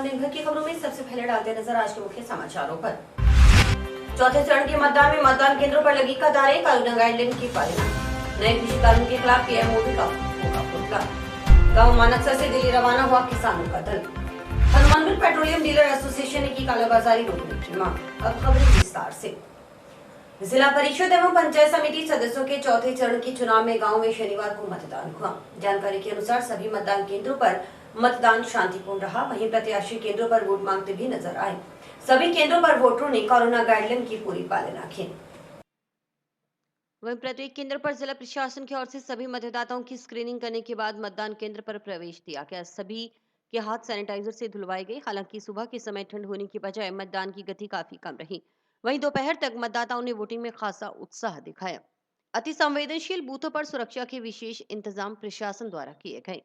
दिन भर की खबरों में सबसे पहले डालते नजर आज के मुख्य समाचारों पर। चौथे चरण के मतदान में मतदान केंद्रों पर लगी कतारें, कानून गाइडलाइन की पालना। नए कृषि कानून के खिलाफ पीएम मोदी का होगा पुतला। गाँव मानकसर से दिल्ली रवाना हुआ किसानों का दल। हनुमानगढ़ पेट्रोलियम डीलर एसोसिएशन ने की कालाबाजारी रोकने की मांग। अब खबरें विस्तार से। जिला परिषद एवं पंचायत समिति सदस्यों के चौथे चरण के चुनाव में गांव में शनिवार को मतदान हुआ। जानकारी के अनुसार सभी मतदान केंद्रों पर मतदान शांतिपूर्ण रहा। वहीं प्रत्याशी केंद्रों पर वोट मांगते भी नजर आए। सभी केंद्रों पर वोटरों ने कोरोना गाइडलाइन की पूरी पालना की। वहीं प्रत्येक केंद्र पर जिला प्रशासन की ओर से सभी मतदाताओं की स्क्रीनिंग करने के बाद मतदान केंद्र पर प्रवेश दिया गया। सभी के हाथ सैनिटाइजर से धुलवाए गए। हालांकि सुबह के समय ठंड होने की बजाय मतदान की गति काफी कम रही। वहीं दोपहर तक मतदाताओं ने वोटिंग में खासा उत्साह दिखाया। अति संवेदनशील बूथों पर सुरक्षा के विशेष इंतजाम प्रशासन द्वारा किए गए।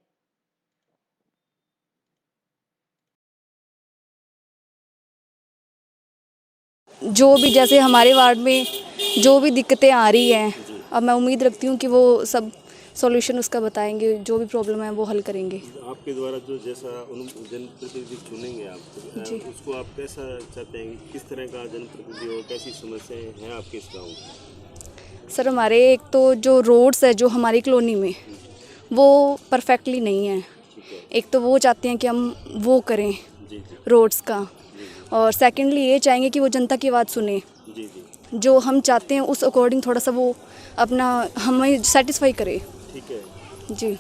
जो भी जैसे हमारे वार्ड में जो भी दिक्कतें आ रही हैं, अब मैं उम्मीद रखती हूँ कि वो सब सॉल्यूशन उसका बताएंगे, जो भी प्रॉब्लम है वो हल करेंगे। आपके द्वारा जो जैसा जनप्रतिनिधि चुनेंगे आप उसको आप कैसा चाहते हैं, किस तरह का जनप्रतिनिधि हो, कैसी समस्याएं हैं आपके इस गाँव में? सर हमारे एक तो जो रोड्स है जो हमारी कॉलोनी में वो परफेक्टली नहीं है। एक तो वो चाहते हैं कि हम वो करें रोड्स का, और सेकेंडली ये चाहेंगे कि वो जनता की आवाज़ सुने। जो हम चाहते हैं उस अकॉर्डिंग थोड़ा सा वो अपना हमें सेटिस्फाई करे। ठीक है जी।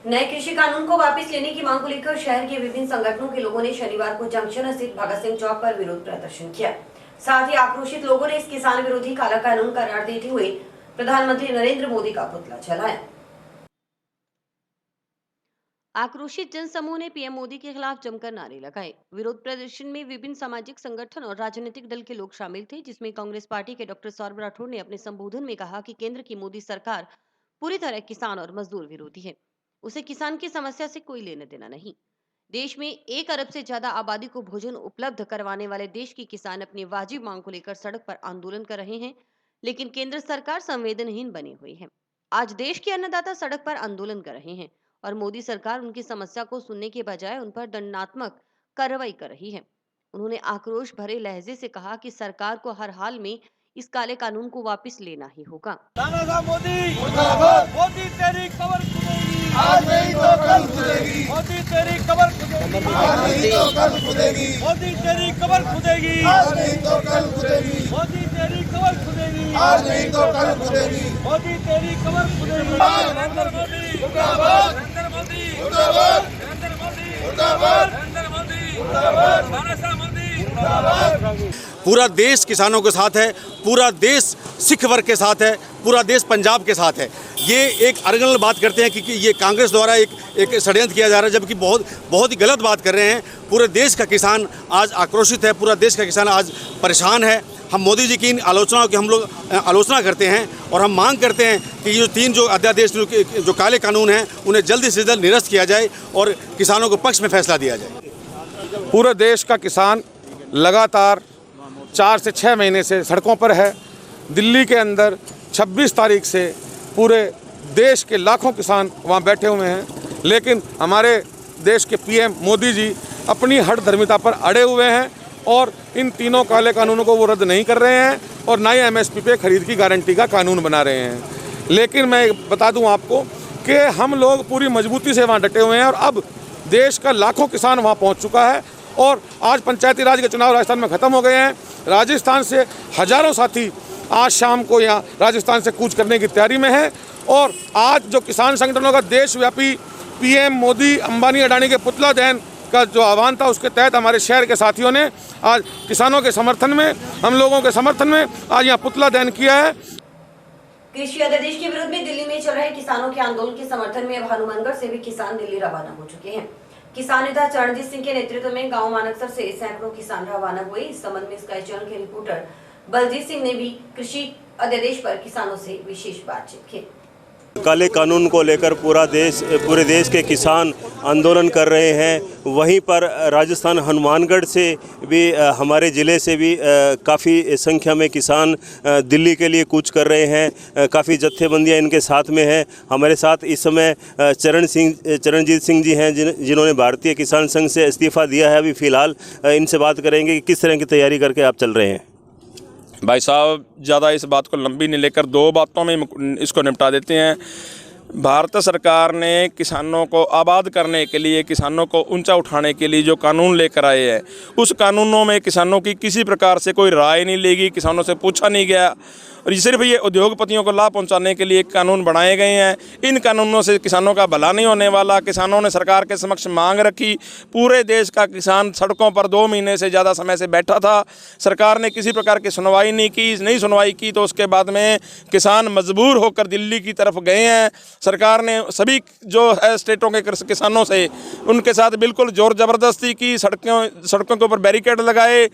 नए कृषि कानून को वापस लेने की मांग को लेकर शहर के विभिन्न संगठनों के लोगों ने शनिवार को जंक्शन स्थित भगत सिंह चौक पर विरोध प्रदर्शन किया। साथ ही आक्रोशित लोगों ने इस किसान विरोधी काला कानून करार देते हुए प्रधानमंत्री नरेंद्र मोदी का पुतला जलाया। आक्रोशित जनसमूह ने पीएम मोदी के खिलाफ जमकर नारे लगाए। विरोध प्रदर्शन में विभिन्न सामाजिक संगठन और राजनीतिक दल के लोग शामिल थे, जिसमें कांग्रेस पार्टी के डॉक्टर सौरभ राठौर ने अपने संबोधन में कहा कि केंद्र की मोदी सरकार पूरी तरह किसान और मजदूर विरोधी है। उसे किसान की समस्या से कोई लेना देना नहीं। देश में 1 अरब से ज्यादा आबादी को भोजन उपलब्ध करवाने वाले देश की किसान अपनी वाजिब मांग को लेकर सड़क पर आंदोलन कर रहे हैं, लेकिन केंद्र सरकार संवेदनहीन बनी हुई है। आज देश के अन्नदाता सड़क पर आंदोलन कर रहे हैं और मोदी सरकार उनकी समस्या को सुनने के बजाय उन पर दंडात्मक कार्रवाई कर रही है। उन्होंने आक्रोश भरे लहजे से कहा कि सरकार को हर हाल में इस काले कानून को वापस लेना ही होगा। मोदी मोदी तेरी कबर खुदेगी, आज नहीं तो कल खुदेगी। मोदी तेरी कबर खुदेगी, आज नहीं तो कल खुदेगी। मोदी तेरी कबर खुदेगी, आज नहीं तो कल खुदेगी। मोदी तेरी कबर खुदेगी, आज नहीं तो कल खुदेगी। मोदी तेरी कबर खुदेगी। नरेंद्र मोदी जिंदाबाद, नरेंद्र मोदी जिंदाबाद, नरेंद्र मोदी जिंदाबाद, नरेंद्र मोदी जिंदाबाद, मानसा मोदी जिंदाबाद। पूरा देश किसानों के साथ है, पूरा देश सिख वर्ग के साथ है, पूरा देश पंजाब के साथ है। ये एक अर्गनल बात करते हैं कि ये कांग्रेस द्वारा एक षड्यंत्र किया जा रहा है, जबकि बहुत ही गलत बात कर रहे हैं। पूरे देश का किसान आज आक्रोशित है, पूरा देश का किसान आज परेशान है। हम मोदी जी की इन आलोचनाओं की हम लोग आलोचना करते हैं और हम मांग करते हैं कि ये 3 जो अध्यादेश जो काले कानून हैं उन्हें जल्दी से जल्द निरस्त किया जाए और किसानों को पक्ष में फैसला दिया जाए। पूरे देश का किसान लगातार 4 से 6 महीने से सड़कों पर है। दिल्ली के अंदर 26 तारीख से पूरे देश के लाखों किसान वहाँ बैठे हुए हैं, लेकिन हमारे देश के पीएम मोदी जी अपनी हठधर्मिता पर अड़े हुए हैं और इन तीनों काले कानूनों को वो रद्द नहीं कर रहे हैं और ना ही एमएसपी पे खरीद की गारंटी का कानून बना रहे हैं। लेकिन मैं बता दूं आपको कि हम लोग पूरी मजबूती से वहाँ डटे हुए हैं और अब देश का लाखों किसान वहाँ पहुँच चुका है और आज पंचायती राज के चुनाव राजस्थान में ख़त्म हो गए हैं। राजस्थान से हज़ारों साथी आज शाम को यहाँ राजस्थान से कूच करने की तैयारी में है और आज जो किसान संगठनों का देशव्यापी पीएम मोदी अंबानी अडानी के पुतला दहन का जो आह्वान था, उसके तहत हमारे शहर के साथियों ने आज किसानों के समर्थन में, हम लोगों के समर्थन में आज यहाँ पुतला दहन किया है। कृषि अध्यादेश के विरोध में दिल्ली में चल रहे किसानों के आंदोलन के समर्थन में अब हनुमानगढ़ से भी किसान दिल्ली रवाना हो चुके हैं। किसान नेता चरणजीत सिंह के नेतृत्व में गांव मानकसर से सैकड़ों किसान रवाना हुए। इस संबंध में स्काई चैनल के रिपोर्टर बलजीत सिंह ने भी कृषि अध्यादेश पर किसानों से विशेष बातचीत की। काले कानून को लेकर पूरे देश के किसान आंदोलन कर रहे हैं। वहीं पर राजस्थान हनुमानगढ़ से भी हमारे ज़िले से भी काफ़ी संख्या में किसान दिल्ली के लिए कूच कर रहे हैं। काफ़ी जत्थेबंदियां इनके साथ में हैं। हमारे साथ इस समय चरणजीत सिंह जी हैं जिन्होंने भारतीय किसान संघ से इस्तीफ़ा दिया है। अभी फ़िलहाल इनसे बात करेंगे कि किस तरह की तैयारी करके आप चल रहे हैं। भाई साहब, ज़्यादा इस बात को लंबी नहीं लेकर दो बातों में इसको निपटा देते हैं। भारत सरकार ने किसानों को आबाद करने के लिए, किसानों को ऊंचा उठाने के लिए जो कानून लेकर आए हैं, उस कानूनों में किसानों की किसी प्रकार से कोई राय नहीं लेगी, किसानों से पूछा नहीं गया। और सिर्फ ये उद्योगपतियों को लाभ पहुंचाने के लिए कानून बनाए गए हैं। इन कानूनों से किसानों का भला नहीं होने वाला। किसानों ने सरकार के समक्ष मांग रखी। पूरे देश का किसान सड़कों पर 2 महीने से ज़्यादा समय से बैठा था। सरकार ने किसी प्रकार की सुनवाई नहीं सुनवाई की तो उसके बाद में किसान मजबूर होकर दिल्ली की तरफ गए हैं। सरकार ने सभी जो है स्टेटों के किसानों से उनके साथ बिल्कुल ज़ोर ज़बरदस्ती की। सड़कों के ऊपर बैरिकेड लगाए,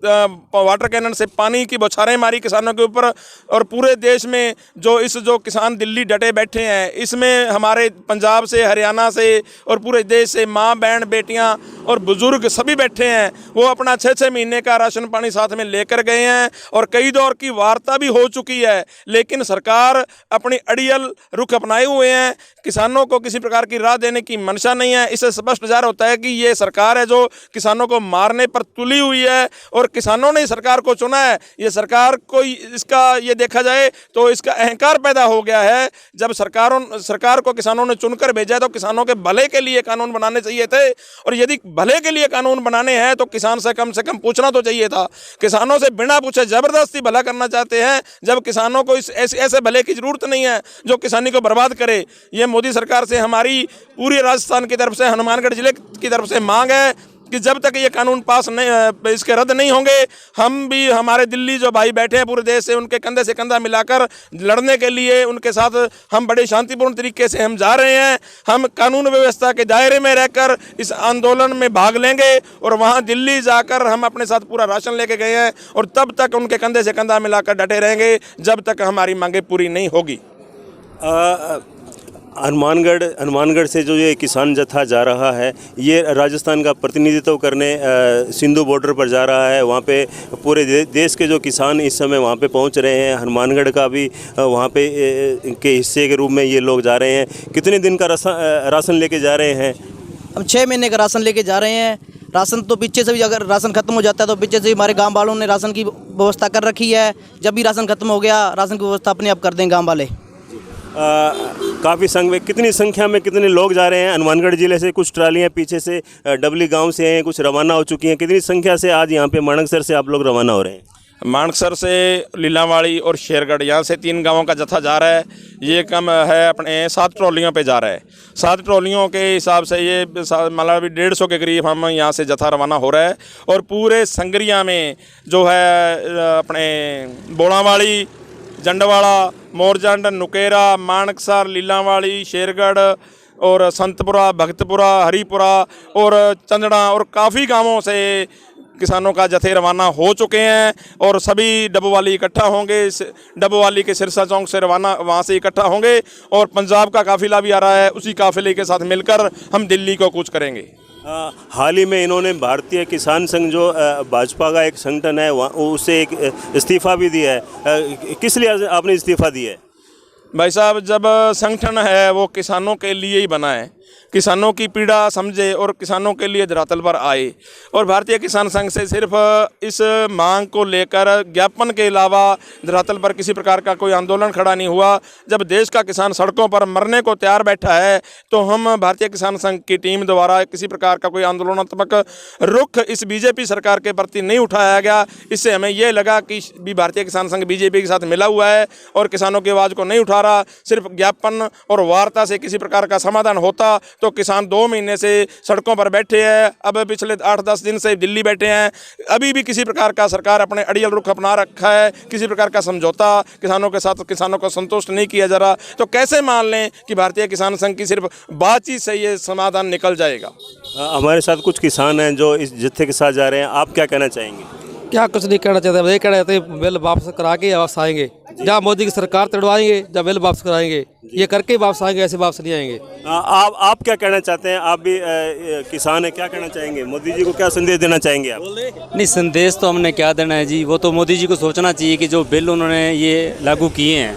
वाटर कैनन से पानी की बौछारें मारी किसानों के ऊपर। और पूरे देश में जो किसान दिल्ली डटे बैठे हैं, इसमें हमारे पंजाब से, हरियाणा से और पूरे देश से माँ बहन बेटियां और बुजुर्ग सभी बैठे हैं। वो अपना 6-6 महीने का राशन पानी साथ में लेकर गए हैं और कई दौर की वार्ता भी हो चुकी है, लेकिन सरकार अपनी अड़ियल रुख अपनाए हुए हैं। किसानों को किसी प्रकार की राह देने की मंशा नहीं है। इससे स्पष्ट ज़ाहिर होता है कि ये सरकार है जो किसानों को मारने पर तुली हुई है और किसानों ने सरकार को चुना है। ये सरकार को इसका ये देखा जाए तो इसका अहंकार पैदा हो गया है। जब सरकार को किसानों ने चुनकर भेजा तो किसानों के भले के लिए कानून बनाने चाहिए थे। और यदि भले के लिए कानून बनाने हैं तो किसान से कम पूछना तो चाहिए था। किसानों से बिना पूछे ज़बरदस्ती भला करना चाहते हैं, जब किसानों को ऐसे भले की ज़रूरत नहीं है जो किसानी को बर्बाद करे। ये मोदी सरकार से हमारी पूरी राजस्थान की तरफ से, हनुमानगढ़ जिले की तरफ से मांग है कि जब तक ये कानून पास नहीं, इसके रद्द नहीं होंगे, हम भी, हमारे दिल्ली जो भाई बैठे हैं पूरे देश से, उनके कंधे से कंधा मिलाकर लड़ने के लिए उनके साथ हम बड़े शांतिपूर्ण तरीके से हम जा रहे हैं। हम कानून व्यवस्था के दायरे में रहकर इस आंदोलन में भाग लेंगे और वहाँ दिल्ली जाकर हम अपने साथ पूरा राशन लेके गए हैं और तब तक उनके कंधे से कंधा मिलाकर डटे रहेंगे जब तक हमारी मांगें पूरी नहीं होगी। हनुमानगढ़ से जो ये किसान जत्था जा रहा है, ये राजस्थान का प्रतिनिधित्व करने सिंधु बॉर्डर पर जा रहा है। वहाँ पे पूरे देश के जो किसान इस समय वहाँ पे पहुँच रहे हैं। हनुमानगढ़ का भी वहाँ पे के हिस्से के रूप में ये लोग जा रहे हैं। कितने दिन का राशन लेके जा रहे हैं? हम 6 महीने का राशन लेके जा रहे हैं। राशन तो पीछे से भी, अगर राशन खत्म हो जाता है तो पीछे से हमारे गांव वालों ने राशन की व्यवस्था कर रखी है। जब भी राशन खत्म हो गया, राशन की व्यवस्था अपने आप कर दें गाँव वाले। काफ़ी कितनी संख्या में कितने लोग जा रहे हैं? हनुमानगढ़ जिले से कुछ ट्रालियाँ पीछे से डबली गांव से हैं, कुछ रवाना हो चुकी हैं। कितनी संख्या से आज यहाँ पे माणकसर से आप लोग रवाना हो रहे हैं? माणकसर से लीलावाड़ी और शेरगढ़, यहाँ से 3 गांवों का जत्था जा रहा है। ये कम है अपने 7 ट्रॉलियों पे जा रहा है। 7 ट्रॉलियों के हिसाब से ये मतलब 150 के करीब हम यहाँ से जत्था रवाना हो रहा है। और पूरे संगरिया में जो है अपने बोड़ावाड़ी, जंडवाड़ा, मोरजंड, नुकेरा, माणकसर, लीलावाड़ी, शेरगढ़ और संतपुरा, भगतपुरा, हरिपुरा और चंदड़ा और काफ़ी गांवों से किसानों का जत्थे रवाना हो चुके हैं। और सभी डबोवाली इकट्ठा होंगे। डबोवाली के सिरसा चौक से रवाना वहाँ से इकट्ठा होंगे और पंजाब का काफ़िला भी आ रहा है। उसी काफ़िले के साथ मिलकर हम दिल्ली को कूच करेंगे। हाल ही में इन्होंने भारतीय किसान संघ जो भाजपा का एक संगठन है, उससे एक इस्तीफ़ा भी दिया है। किस लिए आपने इस्तीफ़ा दिया है? भाई साहब, जब संगठन है वो किसानों के लिए ही बना है, किसानों की पीड़ा समझे और किसानों के लिए धरातल पर आए। और भारतीय किसान संघ से सिर्फ इस मांग को लेकर ज्ञापन के अलावा धरातल पर किसी प्रकार का कोई आंदोलन खड़ा नहीं हुआ। जब देश का किसान सड़कों पर मरने को तैयार बैठा है तो हम भारतीय किसान संघ की टीम द्वारा किसी प्रकार का कोई आंदोलनात्मक रुख इस बीजेपी सरकार के प्रति नहीं उठाया गया। इससे हमें ये लगा कि भी भारतीय किसान संघ बीजेपी के साथ मिला हुआ है और किसानों की आवाज़ को नहीं उठा रहा। सिर्फ ज्ञापन और वार्ता से किसी प्रकार का समाधान होता तो किसान 2 महीने से सड़कों पर बैठे हैं। अब पिछले 8-10 दिन से दिल्ली बैठे हैं। अभी भी किसी प्रकार का सरकार अपने अड़ियल रुख अपना रखा है। किसी प्रकार का समझौता किसानों के साथ किसानों को संतुष्ट नहीं किया जा रहा। तो कैसे मान लें कि भारतीय किसान संघ की सिर्फ बातचीत से ये समाधान निकल जाएगा? हमारे साथ कुछ किसान हैं जो इस जत्थे के साथ जा रहे हैं। आप क्या कहना चाहेंगे? क्या कुछ नहीं कहना चाहते, हम ये कहना चाहते हैं बिल वापस करा के वापस आएंगे। जहाँ मोदी की सरकार तोड़वाएंगे, जहाँ बिल वापस कराएंगे, ये करके ही वापस आएंगे, ऐसे वापस नहीं आएंगे। आप क्या कहना चाहते हैं? आप भी किसान हैं, क्या कहना चाहेंगे? मोदी जी को क्या संदेश देना चाहेंगे आप? नहीं, संदेश तो हमने क्या देना है जी, वो तो मोदी जी को सोचना चाहिए कि जो बिल उन्होंने ये लागू किए हैं,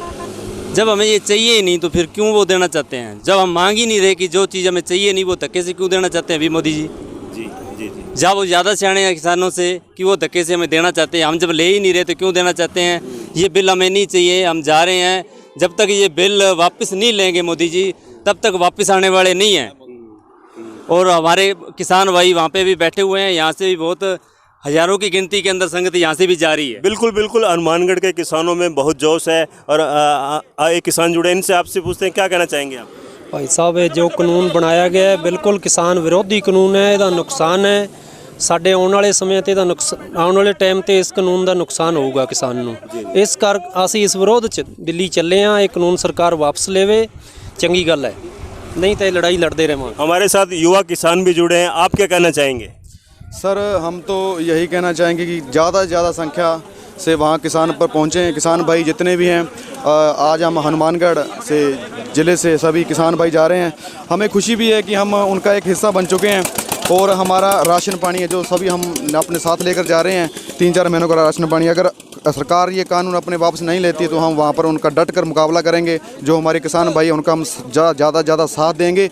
जब हमें ये चाहिए ही नहीं तो फिर क्यों वो देना चाहते हैं? जब हम मांग ही नहीं रहे कि जो चीज़ हमें चाहिए नहीं वो धक्के से क्यों देना चाहते हैं अभी मोदी जी? जी जी जी। जब वो ज़्यादा सियाने हैं किसानों से कि वो धक्के से हमें देना चाहते हैं, हम जब ले ही नहीं रहे तो क्यों देना चाहते हैं? ये बिल हमें नहीं चाहिए, हम जा रहे हैं। जब तक ये बिल वापस नहीं लेंगे मोदी जी, तब तक वापस आने वाले नहीं हैं। और हमारे किसान भाई वहाँ पे भी बैठे हुए हैं, यहाँ से भी बहुत हजारों की गिनती के अंदर संगत यहाँ से भी जारी है। बिल्कुल बिल्कुल, हनुमानगढ़ के किसानों में बहुत जोश है और एक किसान जुड़े, इनसे आपसे पूछते हैं क्या कहना चाहेंगे आप? भाई साहब, ये जो कानून बनाया गया है बिल्कुल किसान विरोधी कानून है, ਇਹਦਾ ਨੁਕਸਾਨ ਹੈ ਸਾਡੇ ਆਉਣ ਵਾਲੇ ਸਮੇਂ ਤੇ, ਆਉਣ ਵਾਲੇ ਟਾਈਮ ਤੇ ਇਸ ਕਾਨੂੰਨ ਦਾ ਨੁਕਸਾਨ ਹੋਊਗਾ ਕਿਸਾਨ ਨੂੰ। ਇਸ ਕਰ ਅਸੀਂ ਇਸ ਵਿਰੋਧ 'ਚ ਦਿੱਲੀ ਚੱਲੇ ਆ, ਇਹ ਕਾਨੂੰਨ ਸਰਕਾਰ ਵਾਪਸ लेवे, चंगी गल है, नहीं तो लड़ाई लड़ते रहेंगे। हमारे साथ युवा किसान भी जुड़े हैं, आप क्या कहना चाहेंगे? सर, हम तो यही कहना चाहेंगे कि ज़्यादा से ज़्यादा संख्या से वहाँ किसान पर पहुँचें। किसान भाई जितने भी हैं, आज हम हनुमानगढ़ से ज़िले से सभी किसान भाई जा रहे हैं। हमें खुशी भी है कि हम उनका एक हिस्सा बन चुके हैं और हमारा राशन पानी है जो सभी हम अपने साथ लेकर जा रहे हैं, 3-4 महीनों का राशन पानी। अगर सरकार ये कानून अपने वापस नहीं लेती तो हम वहाँ पर उनका डट कर मुकाबला करेंगे। जो हमारे किसान भाई हैं उनका हम ज़्यादा साथ देंगे।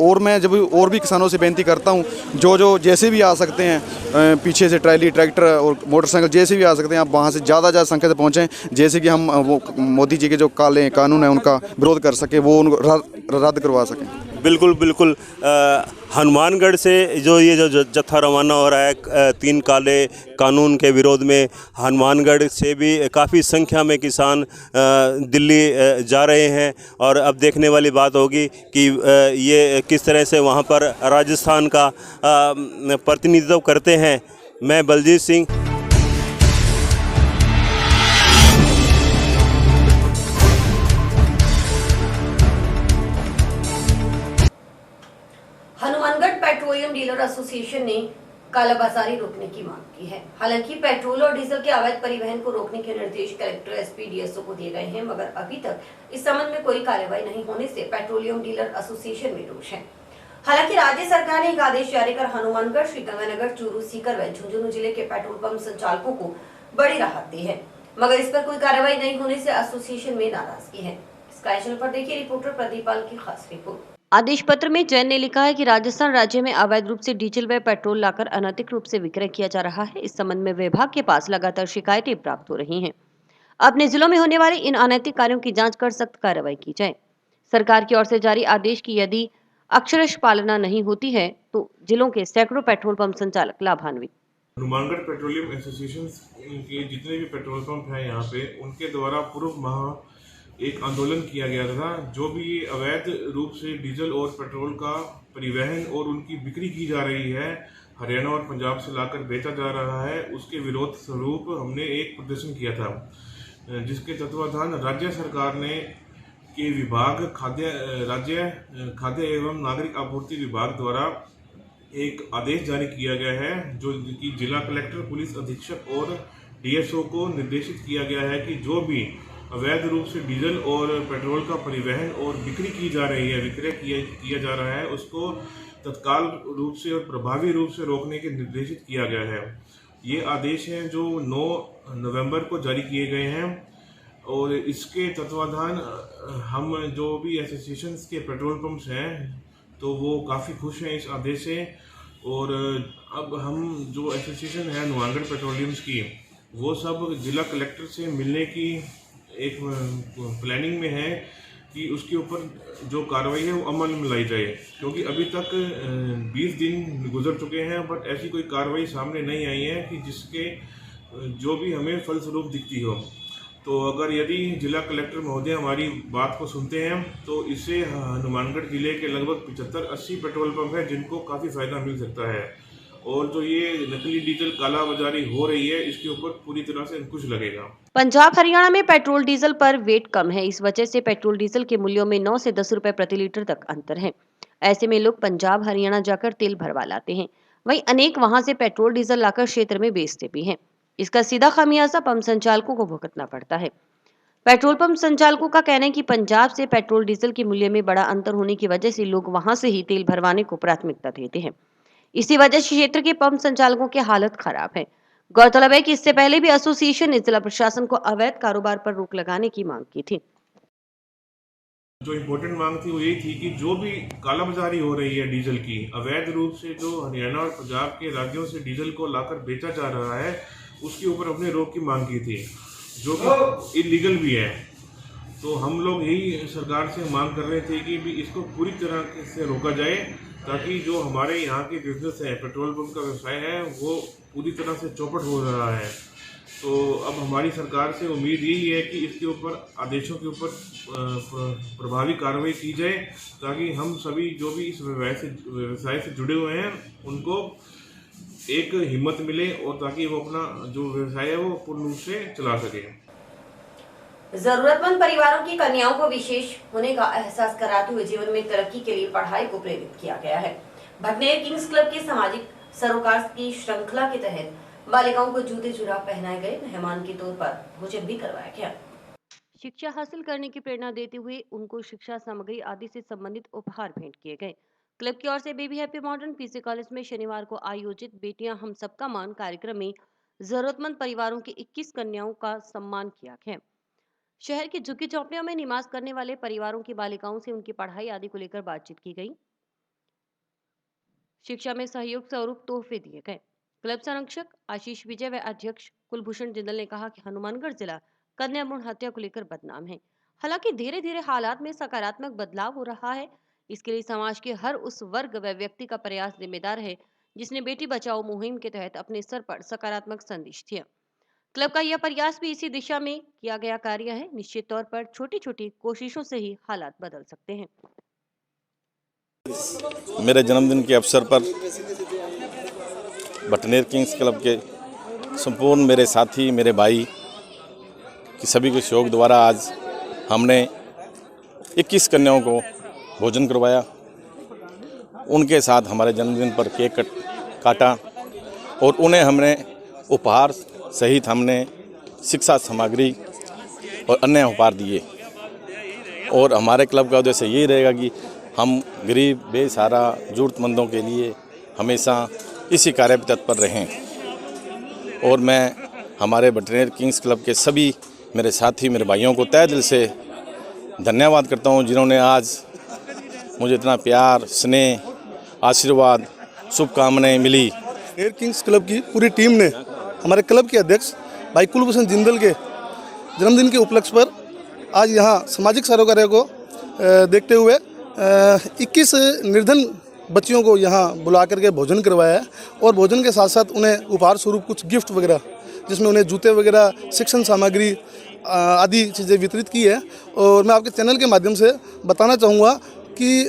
और मैं जब और भी किसानों से बेनती करता हूँ, जो जैसे भी आ सकते हैं, पीछे से ट्रैली, ट्रैक्टर और मोटरसाइकिल जैसे भी आ सकते हैं, आप वहाँ से ज़्यादा संख्या से पहुँचें, जैसे कि हम वो मोदी जी के जो काले कानून हैं उनका विरोध कर सके, वो उनको रद्द करवा सकें। बिल्कुल बिल्कुल, हनुमानगढ़ से जो ये जो जत्था रवाना हो रहा है 3 काले कानून के विरोध में, हनुमानगढ़ से भी काफ़ी संख्या में किसान दिल्ली जा रहे हैं। और अब देखने वाली बात होगी कि ये किस तरह से वहाँ पर राजस्थान का प्रतिनिधित्व करते हैं। मैं Baljeet Singh. Hanumangarh petroleum dealer association ने कालाबाजारी रोकने की मांग की है। हालांकि पेट्रोल और डीजल के अवैध परिवहन को रोकने के निर्देश कलेक्टर, एसपी, डीएसओ को दिए गए हैं, मगर अभी तक इस संबंध में कोई कार्रवाई नहीं होने से पेट्रोलियम डीलर एसोसिएशन में रोष है। हालांकि राज्य सरकार ने एक आदेश जारी कर हनुमानगढ़, श्रीगंगानगर, चूरू, सीकर व झुंझुनू जिले के पेट्रोल पंप संचालकों को बड़ी राहत दी है, मगर इस पर कोई कार्रवाई नहीं होने से एसोसिएशन में नाराजगी है। स्काई चैनल पर देखिए रिपोर्टर प्रदीप पाल की खास रिपोर्ट। आदेश पत्र में जैन ने लिखा है कि राजस्थान राज्य में अवैध रूप से डीजल व पेट्रोल लाकर अनैतिक रूप से विक्रय किया जा रहा है। इस संबंध में विभाग के पास लगातार शिकायतें प्राप्त हो रही हैं। अपने जिलों में होने वाले इन अनैतिक कार्यों की जांच कर सख्त कार्रवाई की जाए। सरकार की ओर से जारी आदेश की यदि अक्षरश पालना नहीं होती है तो जिलों के सैकड़ों पेट्रोल पंप संचालक लाभान्वित। हनुमानगढ़ पेट्रोलियम एसोसिएशन के जितने भी पेट्रोल पंप हैं यहाँ पे, उनके द्वारा पूर्व माह एक आंदोलन किया गया था। जो भी ये अवैध रूप से डीजल और पेट्रोल का परिवहन और उनकी बिक्री की जा रही है, हरियाणा और पंजाब से लाकर बेचा जा रहा है, उसके विरोध स्वरूप हमने एक प्रदर्शन किया था, जिसके तत्वाधान राज्य सरकार ने के विभाग राज्य खाद्य एवं नागरिक आपूर्ति विभाग द्वारा एक आदेश जारी किया गया है, जो कि जिला कलेक्टर, पुलिस अधीक्षक और डीएसओ को निर्देशित किया गया है कि जो भी अवैध रूप से डीजल और पेट्रोल का परिवहन और बिक्री की जा रही है, विक्रय किया जा रहा है, उसको तत्काल रूप से और प्रभावी रूप से रोकने के निर्देशित किया गया है। ये आदेश हैं जो 9 नवंबर को जारी किए गए हैं और इसके तत्वाधान हम जो भी एसोसिएशन के पेट्रोल पंप्स हैं तो वो काफ़ी खुश हैं इस आदेश से। और अब हम जो एसोसिएशन है हनुमानगढ़ पेट्रोलियम्स की, वो सब जिला कलेक्टर से मिलने की एक प्लानिंग में है कि उसके ऊपर जो कार्रवाई है वो अमल में लाई जाए, क्योंकि अभी तक 20 दिन गुजर चुके हैं बट ऐसी कोई कार्रवाई सामने नहीं आई है कि जिसके जो भी हमें फलस्वरूप दिखती हो। तो अगर यदि जिला कलेक्टर महोदय हमारी बात को सुनते हैं तो इससे हनुमानगढ़ जिले के लगभग 75-80 पेट्रोल पंप हैं जिनको काफ़ी फ़ायदा मिल सकता है। और जो ये नकली डीजल कालाबाजारी हो रही है, इसके ऊपर पूरी तरह से अंकुश लगेगा। पंजाब हरियाणा में पेट्रोल डीजल पर वेट कम है, इस वजह से पेट्रोल डीजल के मूल्यों में 9 से 10 रुपए प्रति लीटर तक अंतर है। ऐसे में लोग पंजाब हरियाणा जाकर तेल भरवा लाते हैं, वहीं अनेक वहां से पेट्रोल डीजल लाकर क्षेत्र में बेचते भी हैं। इसका सीधा खामियाजा पंप संचालकों को भुगतना पड़ता है। पेट्रोल पंप संचालकों का कहना है कि पंजाब से पेट्रोल डीजल के मूल्य में बड़ा अंतर होने की वजह से लोग वहां से ही तेल भरवाने को प्राथमिकता देते हैं। इसी वजह से क्षेत्र के पंप संचालकों की हालत खराब है। गौरतलब है कि इससे पहले भी एसोसिएशन ने जिला प्रशासन को अवैध कारोबार पर रोक लगाने की मांग की थी। जो इम्पोर्टेंट मांग थी वो यही थी कि जो भी कालाबाजारी हो रही है डीजल की, अवैध रूप से जो हरियाणा और पंजाब के राज्यों से डीजल को लाकर बेचा जा रहा है, उसके ऊपर अपने रोक की मांग की थी, जो कि इलीगल भी है। तो हम लोग यही सरकार से मांग कर रहे थे कि भी इसको पूरी तरह से रोका जाए, ताकि जो हमारे यहाँ के बिजनेस है, पेट्रोल पंप का व्यवसाय है, वो पूरी तरह से चौपट हो रहा है। तो अब हमारी सरकार से उम्मीद यही है कि इसके ऊपर आदेशों के ऊपर प्रभावी कार्रवाई की जाए, ताकि हम सभी जो भी इस व्यवसाय से जुड़े हुए हैं उनको एक हिम्मत मिले और ताकि वो अपना जो व्यवसाय है वो पूर्ण रूप से चला सके। जरूरतमंद परिवारों की कन्याओं को विशेष होने का एहसास कराते हुए जीवन में तरक्की के लिए पढ़ाई को प्रेरित किया गया है। भटनेर किंग्स क्लब के सामाजिक सरोकार की श्रृंखला के तहत बालिकाओं को जूते जुराब पहनाए गए, मेहमान के तौर पर भोजन भी करवाया गया। शिक्षा हासिल करने की प्रेरणा देते हुए उनको शिक्षा सामग्री आदि से संबंधित उपहार भेंट किए गए। क्लब की ओर से baby happy modern PC college में शनिवार को आयोजित बेटियां हम सबका मान कार्यक्रम में जरूरतमंद परिवारों की 21 कन्याओं का सम्मान किया गया। शहर की झुग्गी झोंपड़ियों में निवास करने वाले परिवारों की बालिकाओं से उनकी पढ़ाई आदि को लेकर बातचीत की गई। शिक्षा में सहयोग स्वरूप तोहफे दिए गए। क्लब संरक्षक आशीष विजय व अध्यक्ष कुलभूषण जिंदल ने कहा कि हनुमानगढ़ जिला कन्या भ्रूण हत्या को लेकर बदनाम है। हालांकि धीरे धीरे हालात में सकारात्मक बदलाव हो रहा है। इसके लिए समाज के हर उस वर्ग व व्यक्ति का प्रयास जिम्मेदार है जिसने बेटी बचाओ मुहिम के तहत अपने सर पर सकारात्मक संदेश दिया। क्लब का यह प्रयास भी इसी दिशा में किया गया कार्य है। निश्चित तौर पर छोटी छोटी कोशिशों से ही हालात बदल सकते हैं। मेरे जन्मदिन के अवसर पर भटनेर किंग्स क्लब के संपूर्ण मेरे साथी, मेरे भाई की सभी के सहयोग द्वारा आज हमने 21 कन्याओं को भोजन करवाया। उनके साथ हमारे जन्मदिन पर केक काटा और उन्हें हमने उपहार सहित हमने शिक्षा सामग्री और अन्य उपहार दिए। और हमारे क्लब का उद्देश्य यही रहेगा कि हम गरीब बेसहारा ज़रूरतमंदों के लिए हमेशा इसी कार्य पर तत्पर रहें। और मैं हमारे भटनेर किंग्स क्लब के सभी मेरे साथी, मेरे भाइयों को तहे दिल से धन्यवाद करता हूं, जिन्होंने आज मुझे इतना प्यार, स्नेह, आशीर्वाद, शुभकामनाएं मिली। भटनेर किंग्स क्लब की पूरी टीम ने हमारे क्लब के अध्यक्ष भाई कुलभूषण जिंदल के जन्मदिन के उपलक्ष्य पर आज यहाँ सामाजिक सरोकार्य को देखते हुए 21 निर्धन बच्चियों को यहाँ बुला करके भोजन करवाया है। और भोजन के साथ साथ उन्हें उपहार स्वरूप कुछ गिफ्ट वगैरह, जिसमें उन्हें जूते वगैरह, शिक्षण सामग्री आदि चीज़ें वितरित की है। और मैं आपके चैनल के माध्यम से बताना चाहूँगा कि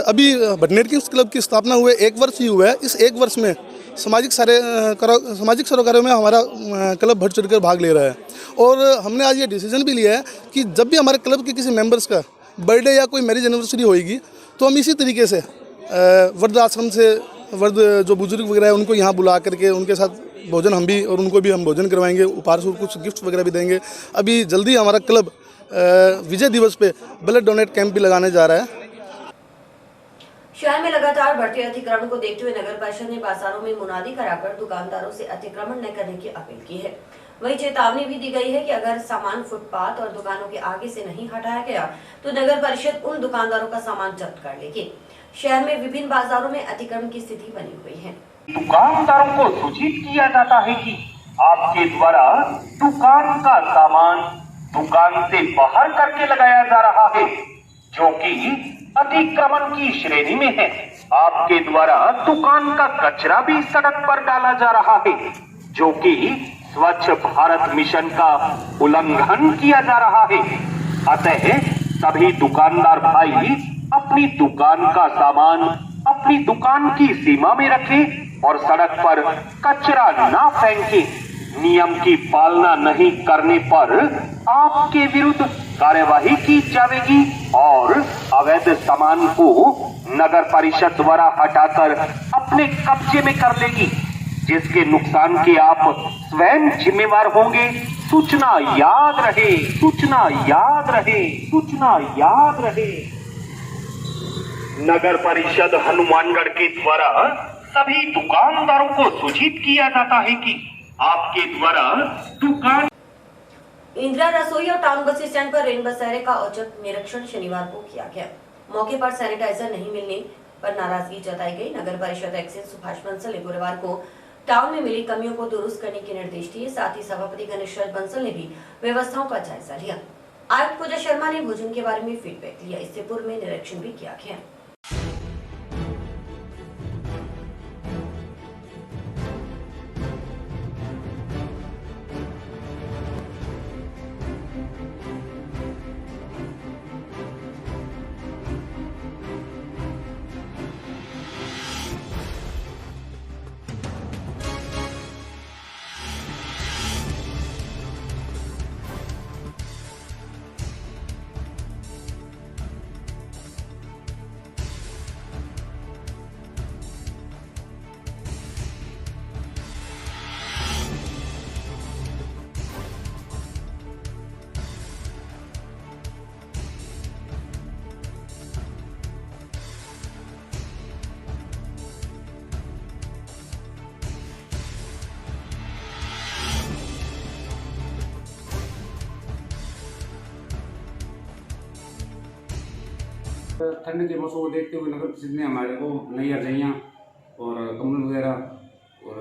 अभी भटनेर किंग्स क्लब की स्थापना हुए 1 वर्ष ही हुआ है। इस 1 वर्ष में सामाजिक सरोकारों में हमारा क्लब बढ़ चढ़ कर भाग ले रहा है। और हमने आज ये डिसीजन भी लिया है कि जब भी हमारे क्लब के किसी मेंबर्स का बर्थडे या कोई मैरिज एनिवर्सरी होएगी तो हम इसी तरीके से वृद्धाश्रम से जो बुजुर्ग वगैरह है उनको यहाँ बुला करके उनके साथ भोजन हम भी और उनको भी हम भोजन करवाएंगे, उपहार स्वरूप कुछ गिफ्ट वगैरह भी देंगे। अभी जल्दी हमारा क्लब विजय दिवस पे ब्लड डोनेट कैंप भी लगाने जा रहा है। शहर में लगातार बढ़ते अतिक्रमण को देखते हुए नगर परिषद ने बाजारों में मुनादी कराकर दुकानदारों से अतिक्रमण न करने की अपील की है। वहीं चेतावनी भी दी गई है कि अगर सामान फुटपाथ और दुकानों के आगे से नहीं हटाया गया तो नगर परिषद उन दुकानदारों का सामान जब्त कर लेगी। शहर में विभिन्न बाजारों में अतिक्रमण की स्थिति बनी हुई है। दुकानदारों को सूचित किया जाता है कि आपके द्वारा दुकान का सामान दुकान से बाहर करके लगाया जा रहा है, जो कि अतिक्रमण की श्रेणी में है। आपके द्वारा दुकान का कचरा भी सड़क पर डाला जा रहा है, जो कि स्वच्छ भारत मिशन का उल्लंघन किया जा रहा है। अतः सभी दुकानदार भाई अपनी दुकान का सामान अपनी दुकान की सीमा में रखें और सड़क पर कचरा ना फेंके। नियम की पालना नहीं करने पर आपके विरुद्ध कार्यवाही की जाएगी और अवैध सामान को नगर परिषद द्वारा हटाकर अपने कब्जे में कर लेगी। जिसके नुकसान के आप स्वयं जिम्मेवार होंगे। सूचना याद रहे, सूचना याद रहे, सूचना याद रहे। नगर परिषद हनुमानगढ़ के द्वारा सभी दुकानदारों को सूचित किया जाता है कि आपके द्वारा दुकान इंदिरा रसोई और टाउन बस स्टैंड पर रेन बसेरे का औचक निरीक्षण शनिवार को किया गया। मौके पर सैनिटाइजर नहीं मिलने पर नाराजगी जताई गई। नगर परिषद एक्सेस सुभाष बंसल ने गुरुवार को टाउन में मिली कमियों को दुरुस्त करने के निर्देश दिए। साथ ही सभापति गणेश बंसल ने भी व्यवस्थाओं का जायजा लिया। आयुक्त पूजा शर्मा ने भोजन के बारे में फीडबैक लिया। इससे पूर्व में निरीक्षण भी किया गया। ठंड के मौसम को देखते हुए नगर परिषद ने हमारे को नई रजाइयाँ और कंबल वगैरह और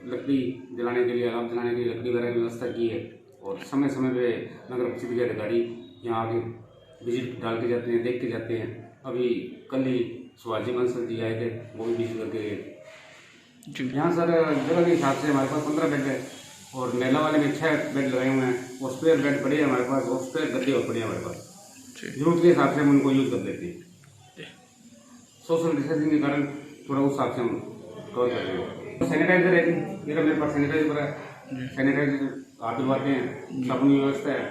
लकड़ी जलाने के लिए, अलाव जलाने के लिए लकड़ी वगैरह की व्यवस्था की है। और समय समय पे नगर परिषद के अधिकारी यहाँ आके विजिट डाल के जाते हैं, देख के जाते हैं। अभी कल ही शिवाजी बंसल जी आए थे, वो भी विजिट करके गए। यहाँ सर जगह के हिसाब से हमारे पास 15 बेड है और महिला वाले में 6 बेड लगाए हुए हैं और स्पेयर बेड पड़े हैं हमारे पास और स्पेयर गद्दे और पड़े हैं हमारे पास। जरूरत के हिसाब से हम उनको यूज़ कर देते हैं। सोशल डिस्टेंसिंग के कारण थोड़ा उस हिसाब से हम कवर कर रहे हैं। सैनिटाइजर है, मेरा मेरे पास सैनिटाइजर है, सैनिटाइजर हाथ धुलवाते हैं, साबुन की व्यवस्था है।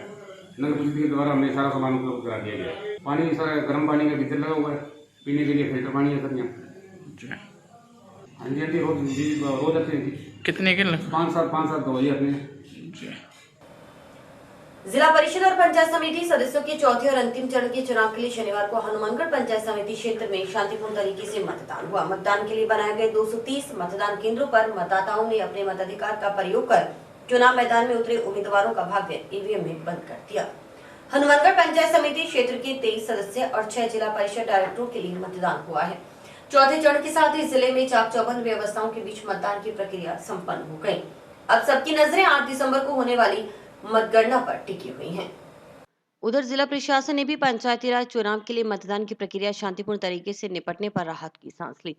नगर परिषद के द्वारा हमें सारा सामान उपलब्ध करा दिया गया। पानी सारा गर्म पानी का गीजर लगा हुआ है, पीने के लिए फिल्टर पानी है सर यहाँ। हाँ जी आंटी, रोज आते हैं। कितने के? 5 साल तो वही अपने। जिला परिषद और पंचायत समिति सदस्यों के चौथे और अंतिम चरण के चुनाव के लिए शनिवार को हनुमानगढ़ पंचायत समिति क्षेत्र में शांतिपूर्ण तरीके से मतदान हुआ। मतदान के लिए बनाए गए 230 मतदान केंद्रों पर मतदाताओं ने अपने मताधिकार का प्रयोग कर चुनाव मैदान में उतरे उम्मीदवारों का भाग्य ईवीएम में बंद कर दिया। हनुमानगढ़ पंचायत समिति क्षेत्र के 23 सदस्य और 6 जिला परिषद डायरेक्टरों के लिए मतदान हुआ है। चौथे चरण के साथ ही जिले में चाक चौबंद व्यवस्थाओं के बीच मतदान की प्रक्रिया संपन्न हो गयी। अब सबकी नजरें 8 दिसंबर को होने वाली मतगणना पर टिकी हुई हैं। उधर जिला प्रशासन ने भी पंचायती राज चुनाव के लिए मतदान की प्रक्रिया शांतिपूर्ण तरीके से निपटने पर राहत की सांस ली।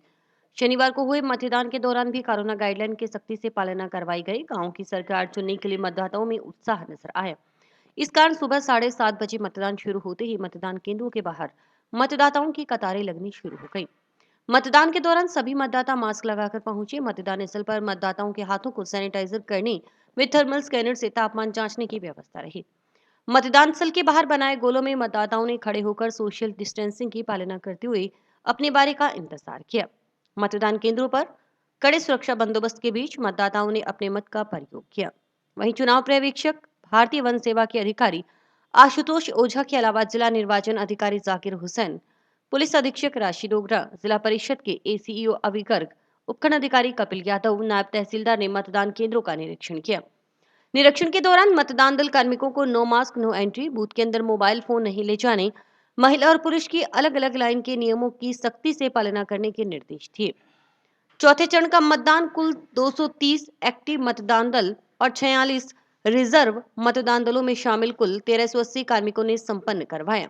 शनिवार को हुए मतदान के दौरान भी कोरोना गाइडलाइन की सख्ती से पालना करवाई गई। गांव की सरकार चुनने के लिए मतदाताओं में उत्साह नजर आया। इस कारण सुबह 7:30 बजे मतदान शुरू होते ही मतदान केंद्रों के बाहर मतदाताओं की कतारें लगनी शुरू हो गयी। मतदान के दौरान सभी मतदाता मास्क लगाकर पहुंचे। मतदान स्थल पर मतदाताओं के हाथों को सैनिटाइजर करने व थर्मल स्कैनर से तापमान जांचने की व्यवस्था रही। मतदान स्थल के बाहर बनाए गोलों में मतदाताओं ने खड़े होकर सोशल डिस्टेंसिंग की पालना करते हुए अपनी बारी का इंतजार किया। मतदान केंद्रों पर कड़े सुरक्षा बंदोबस्त के बीच मतदाताओं ने अपने मत का प्रयोग किया। वहीं चुनाव पर्यवेक्षक, भारतीय वन सेवा के अधिकारी आशुतोष ओझा के अलावा जिला निर्वाचन अधिकारी जाकिर हुसैन, पुलिस अधीक्षक राशि डोगरा, जिला परिषद के एसीईओ अभी गर्ग, उपखंड अधिकारी कपिल यादव, नायब तहसीलदार ने मतदान केंद्रों का निरीक्षण किया। निरीक्षण के दौरान मतदान दल कार्मिकों को no mask no entry, booth के अंदर मोबाइल फोन नहीं ले जाने, महिला और पुरुष की अलग अलग लाइन के नियमों की सख्ती से पालना करने के निर्देश दिए। चौथे चरण का मतदान कुल 230 एक्टिव मतदान दल और 46 रिजर्व मतदान दलों में शामिल कुल 1380 कार्मिकों ने संपन्न करवाया।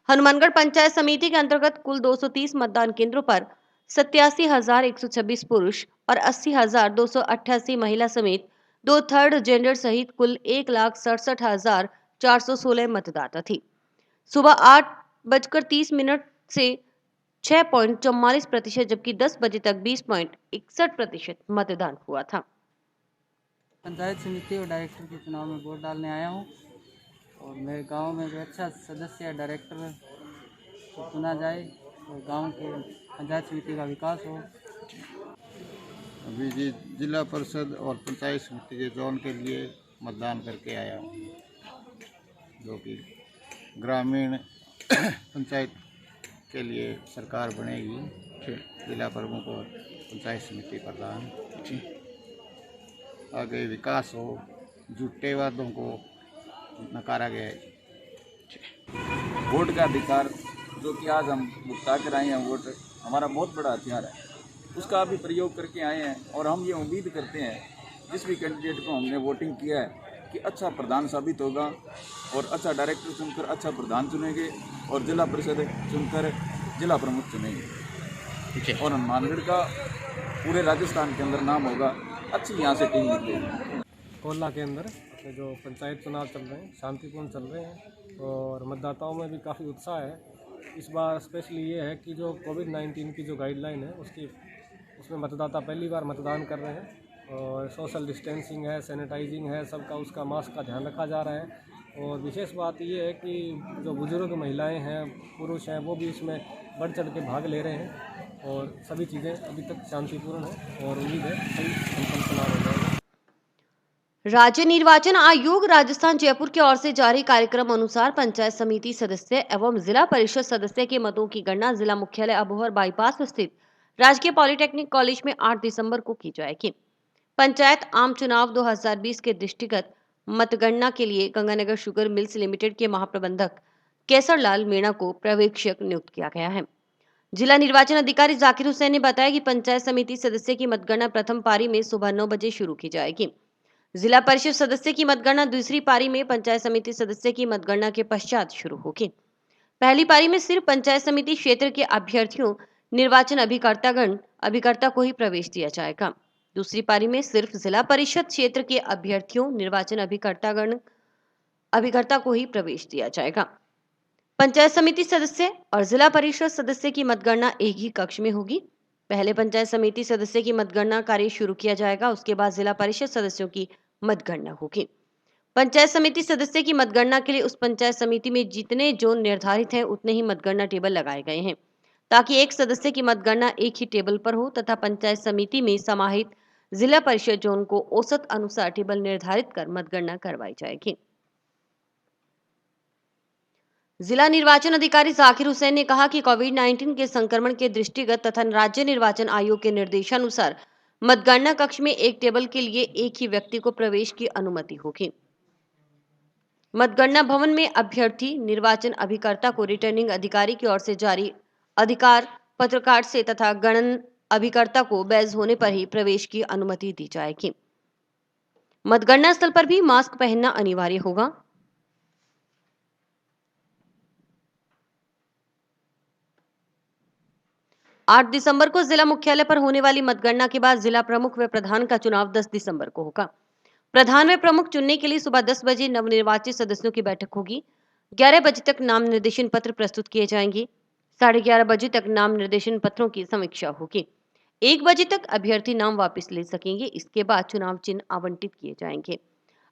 हनुमानगढ़ पंचायत समिति के अंतर्गत कुल 230 मतदान केंद्रों पर 87,126 पुरुष और 80,288 महिला समेत 2 थर्ड जेंडर सहित कुल 1,67,416 मतदाता थे। सुबह 8:30 से 6.44% जबकि 10 बजे तक 20.61% मतदान हुआ था। पंचायत समिति और डायरेक्टर के चुनाव में वोट डालने आया हूँ और मेरे गांव में जो अच्छा सदस्य या डायरेक्टर को चुना जाए और गांव के पंचायत समिति का विकास हो। अभी जी जिला परिषद और पंचायत समिति के चुनाव के लिए मतदान करके आया हूँ, जो कि ग्रामीण पंचायत के लिए सरकार बनेगी, फिर जिला प्रमुख और पंचायत समिति प्रधान, आगे विकास हो, झूठे वादों को नकारा गया है। वोट का अधिकार जो कि आज हम भुगता कर आए हैं, वोट हमारा बहुत बड़ा हथियार है, उसका भी प्रयोग करके आए हैं। और हम ये उम्मीद करते हैं जिस भी कैंडिडेट को हमने वोटिंग किया है कि अच्छा प्रधान साबित होगा और अच्छा डायरेक्टर चुनकर अच्छा प्रधान चुनेंगे और जिला परिषद चुनकर जिला प्रमुख चुनेंगे और हनुमानगढ़ का पूरे राजस्थान के अंदर नाम होगा। अच्छी यहाँ से टीम निकलेगी। कोल्ला के अंदर जो पंचायत चुनाव चल रहे हैं शांतिपूर्ण चल रहे हैं और मतदाताओं में भी काफ़ी उत्साह है। इस बार स्पेशली ये है कि जो कोविड-19 की जो गाइडलाइन है उसमें मतदाता पहली बार मतदान कर रहे हैं और सोशल डिस्टेंसिंग है, सैनिटाइजिंग है, सबका उसका मास्क का ध्यान रखा जा रहा है। और विशेष बात ये है कि जो बुजुर्ग महिलाएं हैं, पुरुष हैं, वो भी इसमें बढ़ चढ़ के भाग ले रहे हैं और सभी चीज़ें अभी तक शांतिपूर्ण हैं और उम्मीद है सही संपन्न चुनाव हो जाएगा। राज्य निर्वाचन आयोग राजस्थान जयपुर की ओर से जारी कार्यक्रम अनुसार पंचायत समिति सदस्य एवं जिला परिषद सदस्य के मतों की गणना जिला मुख्यालय अबोहर बाईपास स्थित राजकीय पॉलिटेक्निक कॉलेज में 8 दिसंबर को की जाएगी। पंचायत आम चुनाव 2020 के दृष्टिगत मतगणना के लिए गंगानगर शुगर मिल्स लिमिटेड के महाप्रबंधक केसरलाल मीणा को पर्यवेक्षक नियुक्त किया गया है। जिला निर्वाचन अधिकारी जाकिर हुसैन ने बताया कि पंचायत समिति सदस्य की मतगणना प्रथम पारी में सुबह 9 बजे शुरू की जाएगी। जिला परिषद सदस्य की मतगणना दूसरी पारी में पंचायत समिति सदस्य की मतगणना के पश्चात शुरू होगी। पहली पारी में सिर्फ पंचायत समिति क्षेत्र के अभ्यर्थियों निर्वाचन अभिकर्ता को ही प्रवेश दिया जाएगा। दूसरी पारी में सिर्फ जिला परिषद क्षेत्र के अभ्यर्थियों निर्वाचन अभिकर्ता को ही प्रवेश दिया जाएगा। पंचायत समिति सदस्य और जिला परिषद सदस्य की मतगणना एक ही कक्ष में होगी। पहले पंचायत समिति सदस्य की मतगणना कार्य शुरू किया जाएगा, उसके बाद जिला परिषद सदस्यों की मतगणना होगी। पंचायत समिति सदस्य की मतगणना के लिए उस पंचायत समिति में जितने जोन निर्धारित हैं उतने ही मतगणना टेबल लगाए गए हैं, ताकि एक सदस्य की मतगणना एक ही टेबल पर हो तथा पंचायत समिति में समाहित जिला परिषद जोन को औसत अनुसार टेबल निर्धारित कर मतगणना करवाई जाएगी। जिला निर्वाचन अधिकारी जाकिर हुसैन ने कहा कि कोविड-19 के संक्रमण के दृष्टिगत तथा राज्य निर्वाचन आयोग के निर्देशानुसार मतगणना कक्ष में एक टेबल के लिए एक ही व्यक्ति को प्रवेश की अनुमति होगी। मतगणना भवन में अभ्यर्थी निर्वाचन अभिकर्ता को रिटर्निंग अधिकारी की ओर से जारी अधिकार पत्र कार्ड से तथा गणन अभिकर्ता को बैज होने पर ही प्रवेश की अनुमति दी जाएगी। मतगणना स्थल पर भी मास्क पहनना अनिवार्य होगा। आठ दिसंबर को जिला मुख्यालय पर होने वाली मतगणना के बाद जिला प्रमुख व प्रधान का चुनाव 10 दिसंबर को होगा। प्रधान व प्रमुख चुनने के लिए सुबह 10 बजे नवनिर्वाचित सदस्यों की बैठक होगी। 11 बजे तक नाम निर्देशन पत्र प्रस्तुत किए जाएंगे। 11:30 बजे तक नाम निर्देशन पत्रों की समीक्षा होगी। 1 बजे तक अभ्यर्थी नाम वापस ले सकेंगे। इसके बाद चुनाव चिन्ह आवंटित किए जाएंगे।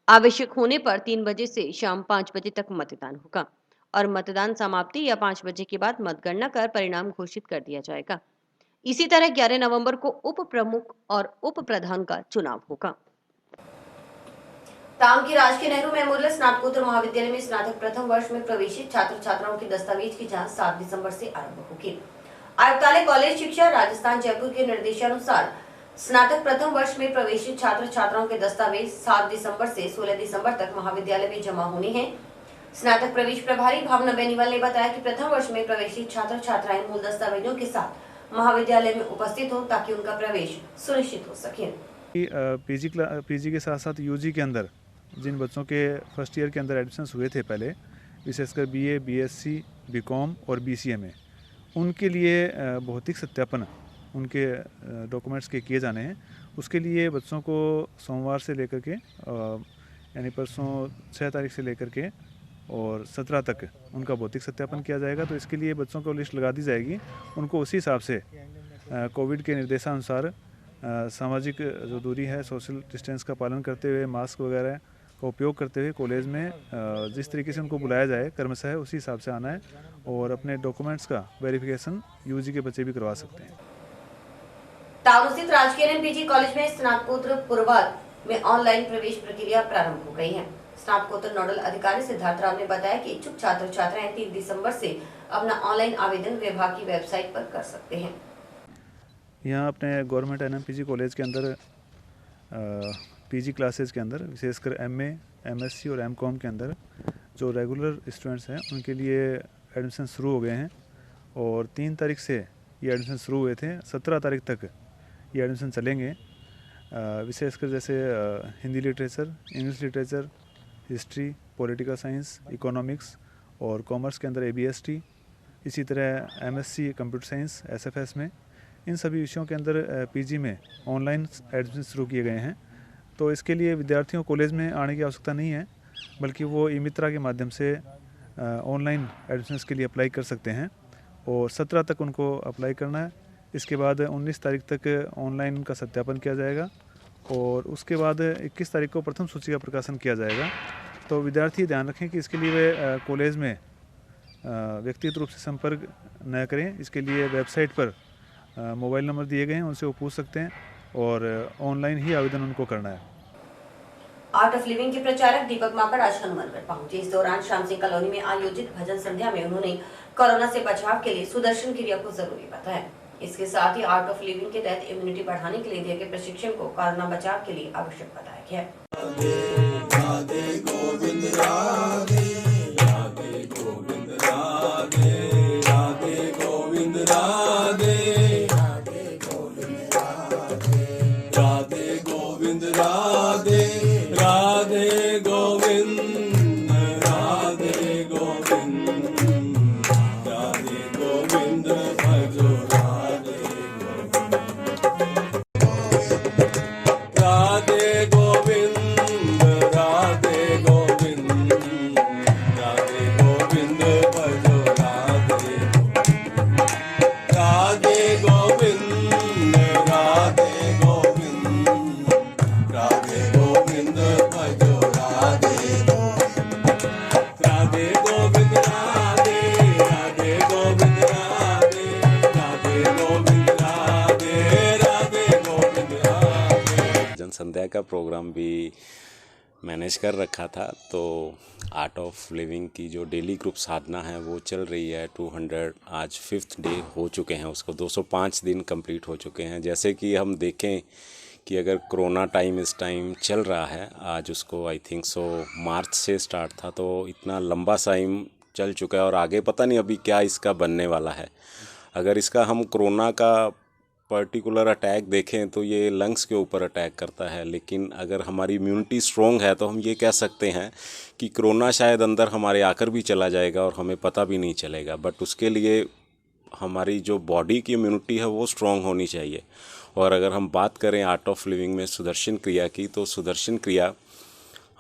आवश्यक होने पर 3 बजे से शाम 5 बजे तक मतदान होगा और मतदान समाप्ति या 5 बजे के बाद मतगणना कर परिणाम घोषित कर दिया जाएगा। इसी तरह 11 नवंबर को उप प्रमुख और उप प्रधान का चुनाव होगा। टांग की राजकीय नेहरू मेमोरियल स्नातकोत्तर महाविद्यालय में स्नातक प्रथम वर्ष में प्रवेशित छात्र छात्राओं के दस्तावेज की जांच 7 दिसंबर से आरंभ होगी। आयुक्तालय कॉलेज शिक्षा राजस्थान जयपुर के निर्देशानुसार स्नातक प्रथम वर्ष में प्रवेशित छात्र छात्राओं के दस्तावेज 7 दिसंबर से 16 दिसंबर तक महाविद्यालय में जमा होने हैं। स्नातक प्रवेश प्रभारी भावना बेनीवाल ने बताया कि प्रथम वर्ष में प्रवेशित छात्र छात्राएं मूल दस्तावेजों के साथ महाविद्यालय में उपस्थित हो ताकि उनका प्रवेश सुनिश्चित हो सके। पीजी के साथ साथ यूजी के अंदर जिन बच्चों के फर्स्ट ईयर के अंदर एडमिशन्स हुए थे पहले, विशेषकर बीए, बीएससी, बीकॉम और बीसीए में, उनके लिए भौतिक सत्यापन उनके डॉक्यूमेंट्स के किए जाने हैं। उसके लिए बच्चों को सोमवार से लेकर के यानी परसों 6 तारीख से लेकर के और 17 तक उनका भौतिक सत्यापन किया जाएगा। तो इसके लिए बच्चों को लिस्ट लगा दी जाएगी। उनको उसी हिसाब से कोविड के निर्देशानुसार सामाजिक जो दूरी है, सोशल डिस्टेंस का पालन करते हुए, मास्क वगैरह का उपयोग करते हुए कॉलेज में जिस तरीके से उनको बुलाया जाए क्रमशः उसी हिसाब से आना है और अपने डॉक्यूमेंट्स का वेरिफिकेशन यूजी के बच्चे भी करवा सकते हैं। टाउन स्थित राजकीय एनएमपीजी कॉलेज में स्नातकोत्तर पूर्वार्ध में ऑनलाइन प्रवेश प्रक्रिया प्रारंभ हो गई है। स्नातकोत्तर नोडल अधिकारी सिद्धार्थ राव ने बताया कि इच्छुक छात्र छात्राएं 3 दिसंबर से अपना ऑनलाइन आवेदन विभाग की वेबसाइट पर कर सकते हैं। यहाँ अपने गवर्नमेंट एनएमपीजी कॉलेज के अंदर पीजी क्लासेस के अंदर विशेषकर एमए, एमएससी और एमकॉम के अंदर जो रेगुलर स्टूडेंट्स हैं उनके लिए एडमिशन शुरू हो गए हैं और 3 तारीख से ये एडमिशन शुरू हुए थे। 17 तारीख तक ये एडमिशन चलेंगे। विशेषकर जैसे Hindi literature, English literature, history, political science, economics और कॉमर्स के अंदर एबीएसटी, इसी तरह एमएससी कंप्यूटर साइंस एसएफएस में, इन सभी विषयों के अंदर पीजी में ऑनलाइन एडमिशन शुरू किए गए हैं। तो इसके लिए विद्यार्थियों को कॉलेज में आने की आवश्यकता नहीं है, बल्कि वो ई मित्रा के माध्यम से ऑनलाइन एडमिशन्स के लिए अप्लाई कर सकते हैं और 17 तक उनको अप्लाई करना है। इसके बाद 19 तारीख तक ऑनलाइन उनका सत्यापन किया जाएगा और उसके बाद 21 तारीख को प्रथम सूची का प्रकाशन किया जाएगा। तो विद्यार्थी ध्यान रखें कि इसके लिए वे कॉलेज में व्यक्तिगत रूप से संपर्क न करें। इसके लिए वेबसाइट पर मोबाइल नंबर दिए गए हैं, उनसे वो पूछ सकते हैं और ऑनलाइन ही आवेदन उनको करना है। आर्ट ऑफ लिविंग के प्रचारक दीपक माकड़ आज हनुमानगढ़ पहुंचे। इस दौरान श्याम सिंह कॉलोनी में आयोजित भजन संध्या में उन्होंने कोरोना से बचाव के लिए सुदर्शन क्रिया को जरूरी बताया। इसके साथ ही आर्ट ऑफ लिविंग के तहत इम्यूनिटी बढ़ाने के लिए दिए गए प्रशिक्षण को कोरोना बचाव के लिए आवश्यक बताया गया है। संध्या का प्रोग्राम भी मैनेज कर रखा था। तो आर्ट ऑफ लिविंग की जो डेली ग्रुप साधना है वो चल रही है। 200 आज 5th डे हो चुके हैं, उसको 205 दिन कंप्लीट हो चुके हैं। जैसे कि हम देखें कि अगर कोरोना टाइम इस टाइम चल रहा है, आज उसको आई थिंक सो मार्च से स्टार्ट था, तो इतना लंबा टाइम चल चुका है और आगे पता नहीं अभी क्या इसका बनने वाला है। अगर इसका हम कोरोना का पर्टिकुलर अटैक देखें तो ये लंग्स के ऊपर अटैक करता है, लेकिन अगर हमारी इम्यूनिटी स्ट्रॉन्ग है तो हम ये कह सकते हैं कि कोरोना शायद अंदर हमारे आकर भी चला जाएगा और हमें पता भी नहीं चलेगा। बट उसके लिए हमारी जो बॉडी की इम्यूनिटी है वो स्ट्रॉन्ग होनी चाहिए। और अगर हम बात करें आर्ट ऑफ लिविंग में सुदर्शन क्रिया की, तो सुदर्शन क्रिया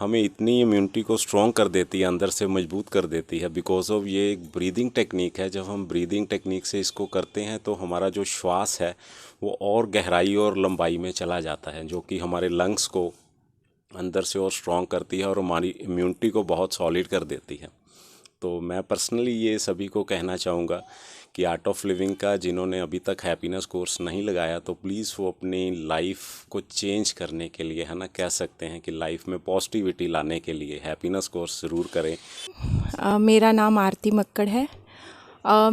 हमें इतनी इम्यूनिटी को स्ट्रॉन्ग कर देती है, अंदर से मजबूत कर देती है, बिकॉज ऑफ ये एक ब्रीदिंग टेक्निक है। जब हम ब्रीदिंग टेक्निक से इसको करते हैं तो हमारा जो श्वास है वो और गहराई और लंबाई में चला जाता है, जो कि हमारे लंग्स को अंदर से और स्ट्रॉन्ग करती है और हमारी इम्यूनिटी को बहुत सॉलिड कर देती है। तो मैं पर्सनली ये सभी को कहना चाहूँगा कि आर्ट ऑफ लिविंग का जिन्होंने अभी तक हैप्पीनेस कोर्स नहीं लगाया तो प्लीज़ वो अपनी लाइफ को चेंज करने के लिए, है ना, कह सकते हैं कि लाइफ में पॉजिटिविटी लाने के लिए हैप्पीनेस कोर्स ज़रूर करें। मेरा नाम आरती मक्कड़ है।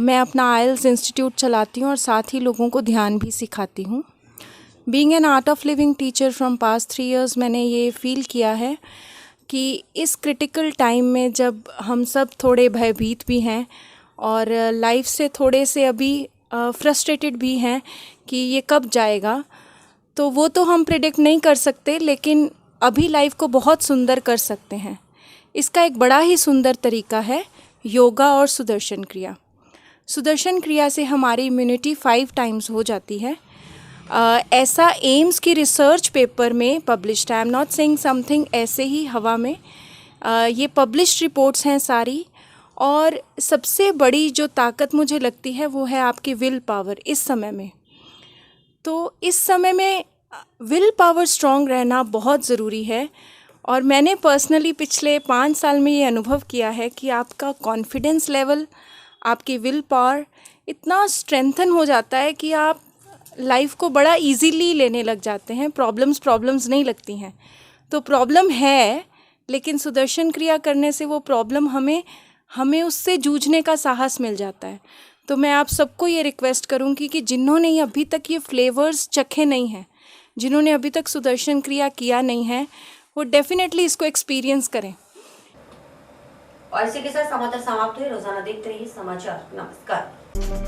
मैं अपना आइल्स इंस्टीट्यूट चलाती हूँ और साथ ही लोगों को ध्यान भी सिखाती हूँ। Being an art of living teacher from past 3 years मैंने ये फील किया है कि इस क्रिटिकल टाइम में जब हम सब थोड़े भयभीत भी हैं और लाइफ से थोड़े से अभी फ्रस्ट्रेटेड भी हैं कि ये कब जाएगा, तो वो तो हम प्रेडिक्ट नहीं कर सकते, लेकिन अभी लाइफ को बहुत सुंदर कर सकते हैं। इसका एक बड़ा ही सुंदर तरीका है योगा और सुदर्शन क्रिया। सुदर्शन क्रिया से हमारी इम्यूनिटी 5 times हो जाती है। ऐसा एम्स की रिसर्च पेपर में published, I am not saying something ऐसे ही हवा में, ये पब्लिश्ड रिपोर्ट्स हैं सारी। और सबसे बड़ी जो ताकत मुझे लगती है वो है आपकी विल पावर इस समय में। तो इस समय में विल पावर स्ट्रॉन्ग रहना बहुत ज़रूरी है। और मैंने पर्सनली पिछले 5 साल में ये अनुभव किया है कि आपका कॉन्फिडेंस लेवल, आपकी विल पावर इतना स्ट्रेंथन हो जाता है कि आप लाइफ को बड़ा इजीली लेने लग जाते हैं, प्रॉब्लम्स नहीं लगती हैं। तो प्रॉब्लम है, लेकिन सुदर्शन क्रिया करने से वो प्रॉब्लम हमें उससे जूझने का साहस मिल जाता है। तो मैं आप सबको ये रिक्वेस्ट करूँगी कि जिन्होंने अभी तक ये फ्लेवर्स चखे नहीं हैं, जिन्होंने अभी तक सुदर्शन क्रिया किया नहीं है, वो डेफिनेटली इसको एक्सपीरियंस करें। और इसी के साथ समाचार समाप्त हुए। रोजाना देखते रहिए समाचार। नमस्कार।